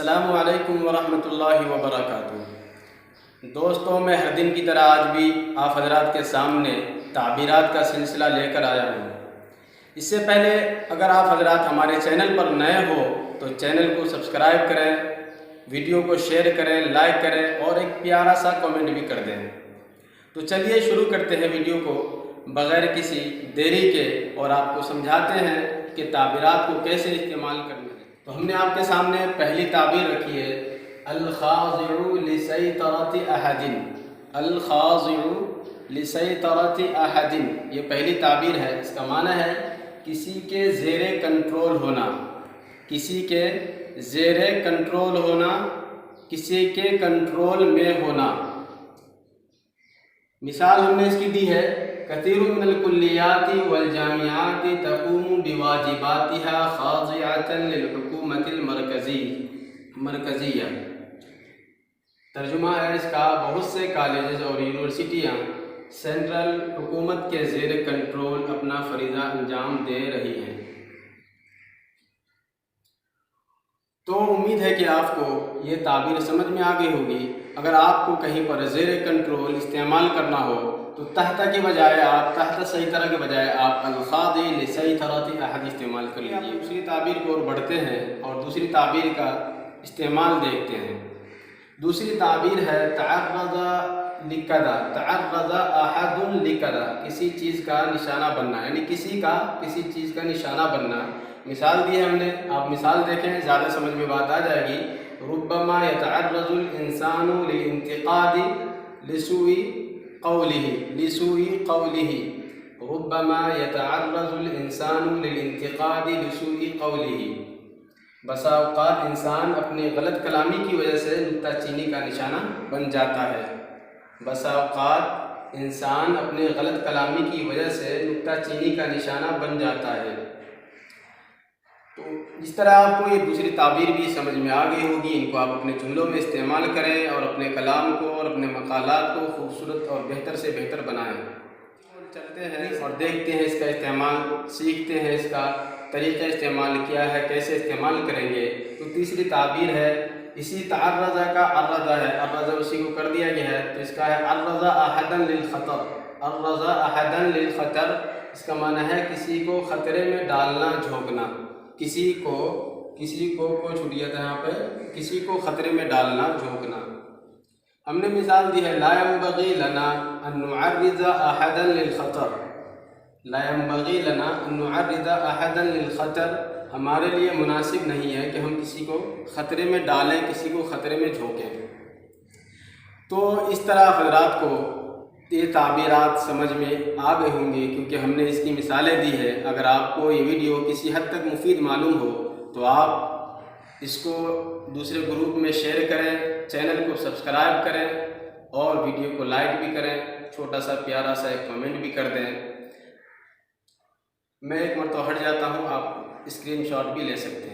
السلام علیکم ورحمۃ اللہ وبرکاتہ۔ دوستوں، میں ہر دن کی طرح آج بھی آپ حضرات کے سامنے تعبیرات کا سلسلہ لے کر آیا ہوں۔ اس سے پہلے اگر آپ حضرات ہمارے چینل پر نئے ہو تو چینل کو سبسکرائب کریں، ویڈیو کو شیئر کریں، لائک کریں اور ایک پیارا سا کمنٹ بھی کر دیں۔ تو چلیے شروع کرتے ہیں ویڈیو کو بغیر کسی دیری کے، اور آپ کو سمجھاتے ہیں کہ تعبیرات کو کیسے استعمال کرنا ہے۔ تو ہم نے آپ کے سامنے پہلی تعبیر رکھی ہے الخاضع لسیطرۃ احد۔ الخاضع لسیطرۃ احد، یہ پہلی تعبیر ہے۔ اس کا معنی ہے کسی کے زیر کنٹرول ہونا، کسی کے زیر کنٹرول ہونا، کسی کے کنٹرول میں ہونا۔ مثال ہم نے اس کی دی ہے کثیر من الکلیات والجامعات تقوم بواجباتها خاضعة للحکومت المرکزیہ۔ ترجمہ ہے اس کا، بہت سے کالجز اور یونیورسٹیاں سینٹرل حکومت کے زیر کنٹرول اپنا فریضہ انجام دے رہی ہیں۔ تو امید ہے کہ آپ کو یہ تعبیر سمجھ میں آ گئی ہوگی۔ اگر آپ کو کہیں پر زیر کنٹرول استعمال کرنا ہو تو تحت کے بجائے آپ تحت سیطرہ کے بجائے آپ الخاضع لسیطرۃ احد استعمال کر لیجیے۔ دوسری تعبیر کو اور بڑھتے ہیں اور دوسری تعبیر کا استعمال دیکھتے ہیں۔ دوسری تعبیر ہے تعرض لکذا۔ تعرض احد لکذا، کسی چیز کا نشانہ بننا، یعنی کسی چیز کا نشانہ بننا۔ مثال دی ہے ہم نے، آپ مثال دیکھیں زیادہ سمجھ میں بات آ جائے گی۔ ربما يتعرض الانسان للانتقاد لسوء قوله۔ ربما يتعرض الانسان للانتقاد لسوء قوله۔ بسا اوقات انسان اپنی غلط کلامی کی وجہ سے نکتہ چینی کا نشانہ بن جاتا ہے۔ بسا اوقات انسان اپنے غلط کلامی کی وجہ سے نکتہ چینی کا نشانہ بن جاتا ہے۔ تو اس طرح آپ کو یہ دوسری تعبیر بھی سمجھ میں آ گئی ہوگی۔ ان کو آپ اپنے جملوں میں استعمال کریں اور اپنے کلام کو اور اپنے مقالات کو خوبصورت اور بہتر سے بہتر بنائیں۔ چلتے ہیں اور دیکھتے ہیں اس کا استعمال، سیکھتے ہیں اس کا طریقہ استعمال کیا ہے، کیسے استعمال کریں گے۔ تو تیسری تعبیر ہے اسی تعرض کا عرض ہے، عرض اسی کو کر دیا گیا ہے، تو اس کا ہے عرض احدا للخطر۔ عرض احدا للخطر، اس کا معنی ہے کسی کو خطرے میں ڈالنا، جھونکنا۔ کسی کو کوئی چھٹیا تھا یہاں پہ، کسی کو خطرے میں ڈالنا، جھونکنا۔ ہم نے مثال دی ہے لا ينبغي لنا ان نعرض احدا للخطر۔ لا ينبغي لنا ان نعرض احدا للخطر، ہمارے لیے مناسب نہیں ہے کہ ہم کسی کو خطرے میں ڈالیں، کسی کو خطرے میں جھونکیں۔ تو اس طرح حضرات کو یہ تعبیرات سمجھ میں آ گئے ہوں گے، کیونکہ ہم نے اس کی مثالیں دی ہے۔ اگر آپ کو یہ ویڈیو کسی حد تک مفید معلوم ہو تو آپ اس کو دوسرے گروپ میں شیئر کریں، چینل کو سبسکرائب کریں اور ویڈیو کو لائک بھی کریں، چھوٹا سا پیارا سا ایک کمنٹ بھی کر دیں۔ میں ایک مرتبہ ہٹ جاتا ہوں، آپ اسکرین شاٹ بھی لے سکتے ہیں۔